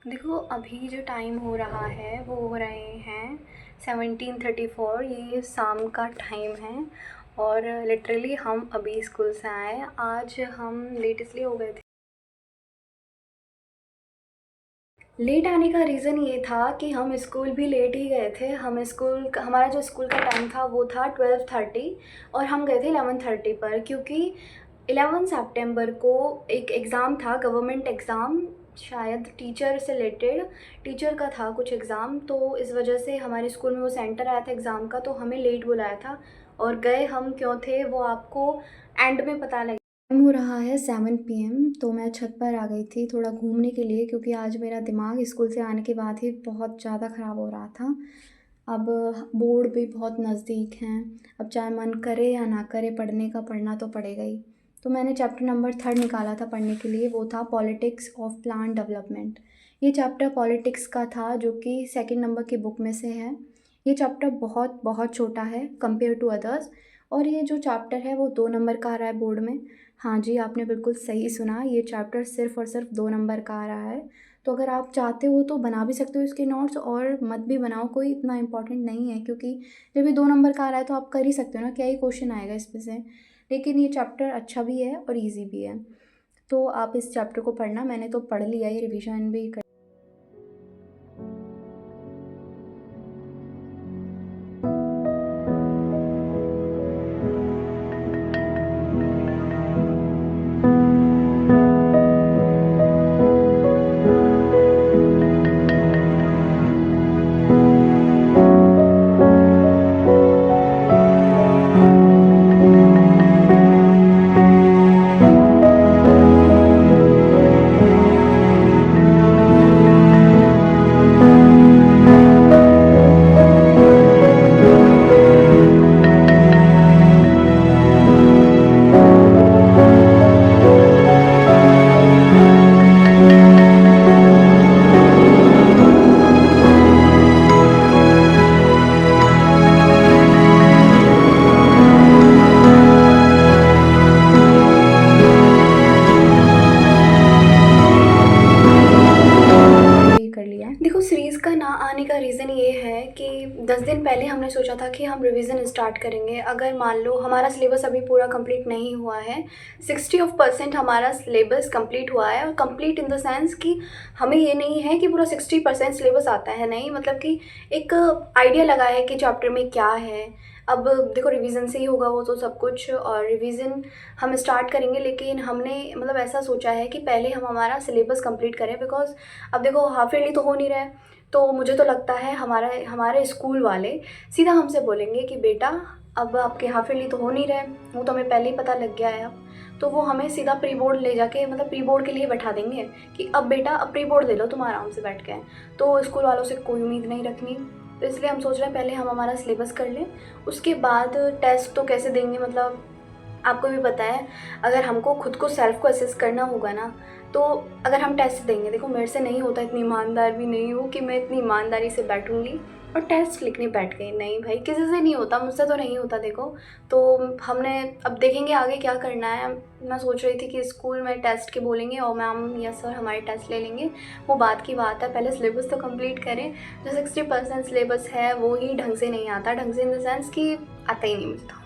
देखो अभी जो टाइम हो रहा है वो हो रहे हैं 17:34। ये शाम का टाइम है और लिटरली हम अभी स्कूल से आए। आज हम लेट इसलिए हो गए थे। लेट आने का रीज़न ये था कि हम स्कूल भी लेट ही गए थे। हमारा जो स्कूल का टाइम था वो था 12:30 और हम गए थे 11:30 पर, क्योंकि 11 सितंबर को एक एग्ज़ाम था, गवर्नमेंट एग्ज़ाम, शायद टीचर से रिलेटेड, टीचर का था कुछ एग्ज़ाम। तो इस वजह से हमारे स्कूल में वो सेंटर आया था एग्ज़ाम का, तो हमें लेट बुलाया था और गए हम क्यों थे वो आपको एंड में पता लगे। टाइम हो रहा है 7 PM, तो मैं छत पर आ गई थी थोड़ा घूमने के लिए, क्योंकि आज मेरा दिमाग स्कूल से आने के बाद ही बहुत ज़्यादा ख़राब हो रहा था। अब बोर्ड भी बहुत नज़दीक हैं, अब चाहे मन करे या ना करे पढ़ने का, पढ़ना तो पड़ेगा ही। तो मैंने चैप्टर नंबर 3 निकाला था पढ़ने के लिए, वो था पॉलिटिक्स ऑफ प्लांट डेवलपमेंट। ये चैप्टर पॉलिटिक्स का था जो कि 2nd नंबर की बुक में से है। ये चैप्टर बहुत बहुत छोटा है कंपेयर टू अदर्स, और ये जो चैप्टर है वो 2 नंबर का आ रहा है बोर्ड में। हाँ जी, आपने बिल्कुल सही सुना, ये चैप्टर सिर्फ़ और सिर्फ 2 नंबर का आ रहा है। तो अगर आप चाहते हो तो बना भी सकते हो इसके नोट्स, और मत भी बनाओ, कोई इतना इम्पोर्टेंट नहीं है, क्योंकि जब ये 2 नंबर का आ रहा है तो आप कर ही सकते हो ना, क्या ही क्वेश्चन आएगा इसमें से। लेकिन ये चैप्टर अच्छा भी है और ईज़ी भी है, तो आप इस चैप्टर को पढ़ना। मैंने तो पढ़ लिया, ये रिवीजन भी कर। कर लिया है। देखो सीरीज़ का ना आने का रीज़न ये है कि 10 दिन पहले हमने सोचा था कि हम रिवीजन स्टार्ट करेंगे। अगर मान लो हमारा सिलेबस अभी पूरा कंप्लीट नहीं हुआ है, 60% हमारा सिलेबस कंप्लीट हुआ है, और कंप्लीट इन द सेंस कि हमें ये नहीं है कि पूरा 60% सिलेबस आता है, नहीं, मतलब कि एक आइडिया लगा है कि चैप्टर में क्या है। अब देखो रिवीजन से ही होगा वो तो सब कुछ, और रिवीजन हम स्टार्ट करेंगे, लेकिन हमने मतलब ऐसा सोचा है कि पहले हम हमारा सिलेबस कंप्लीट करें, बिकॉज अब देखो हाफ ईयरली तो हो नहीं रहा है। तो मुझे तो लगता है हमारे स्कूल वाले सीधा हमसे बोलेंगे कि बेटा अब आपके हाफ ईयरली तो हो नहीं रहे, वो तो हमें पहले ही पता लग गया है। अब तो वो हमें सीधा प्री बोर्ड ले जाके, मतलब प्री बोर्ड के लिए बैठा देंगे कि अब बेटा अब प्री बोर्ड दे लो तुम आराम से बैठ के। तो स्कूल वालों से कोई उम्मीद नहीं रखनी, तो इसलिए हम सोच रहे हैं पहले हम हमारा सिलेबस कर लें, उसके बाद टेस्ट तो कैसे देंगे। मतलब आपको भी पता है, अगर हमको खुद को सेल्फ को असेस करना होगा ना, तो अगर हम टेस्ट देंगे, देखो मेरे से नहीं होता, इतनी ईमानदार भी नहीं हूँ कि मैं इतनी ईमानदारी से बैठूँगी और टेस्ट लिखने बैठ गई। नहीं भाई, किसी से नहीं होता, मुझसे तो नहीं होता। देखो तो हमने अब देखेंगे आगे क्या करना है। मैं सोच रही थी कि स्कूल में टेस्ट के बोलेंगे और मैम या सर हमारे टेस्ट ले लेंगे, वो बात की बात है, पहले सिलेबस तो कंप्लीट करें। जो 60% सिलेबस है वो ही ढंग से नहीं आता, ढंग से इन द सेंस कि आता ही नहीं मुझे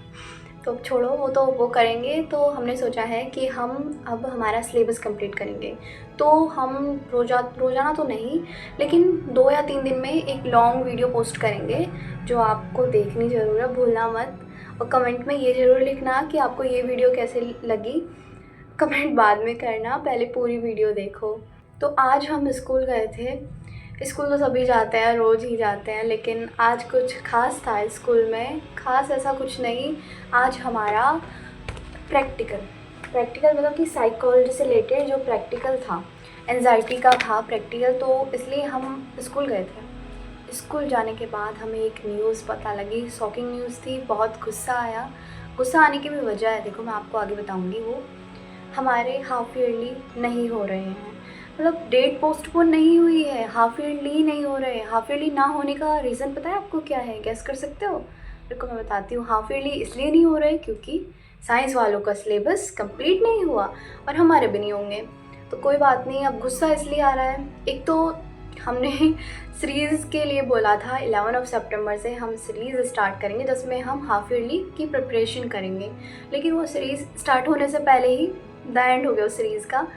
तो छोड़ो, वो तो वो करेंगे। तो हमने सोचा है कि हम अब हमारा सिलेबस कंप्लीट करेंगे, तो हम रोज़ाना तो नहीं, लेकिन 2 या 3 दिन में एक लॉन्ग वीडियो पोस्ट करेंगे, जो आपको देखनी ज़रूर है, भूलना मत। और कमेंट में ये ज़रूर लिखना कि आपको ये वीडियो कैसे लगी। कमेंट बाद में करना, पहले पूरी वीडियो देखो। तो आज हम स्कूल गए थे। स्कूल तो सभी जाते हैं, रोज़ ही जाते हैं, लेकिन आज कुछ ख़ास था स्कूल में। ख़ास ऐसा कुछ नहीं, आज हमारा प्रैक्टिकल मतलब कि साइकोलॉजी से रिलेटेड जो प्रैक्टिकल था, एंजाइटी का था प्रैक्टिकल, तो इसलिए हम स्कूल गए थे। स्कूल जाने के बाद हमें एक न्यूज़ पता लगी, शॉकिंग न्यूज़ थी, बहुत गुस्सा आया। गुस्सा आने की भी वजह है, देखो मैं आपको आगे बताऊँगी। वो हमारे हाफ ईयरली नहीं हो रहे हैं, मतलब डेट पोस्टपोन नहीं हुई है, हाफ ईयरली नहीं हो रहे। हाफ ईयरली ना होने का रीज़न पता है आपको क्या है, गेस कर सकते हो? देखो मैं बताती हूँ। हाफ ईयरली इसलिए नहीं हो रहे क्योंकि साइंस वालों का सिलेबस कंप्लीट नहीं हुआ और हमारे भी नहीं होंगे। तो कोई बात नहीं, अब गुस्सा इसलिए आ रहा है, एक तो हमने सीरीज़ के लिए बोला था 11 सितंबर से हम सीरीज़ स्टार्ट करेंगे जिसमें हम हाफ ईयरली की प्रिपरेशन करेंगे, लेकिन वो सीरीज़ स्टार्ट होने से पहले ही द एंड हो गया उस सीरीज़ का।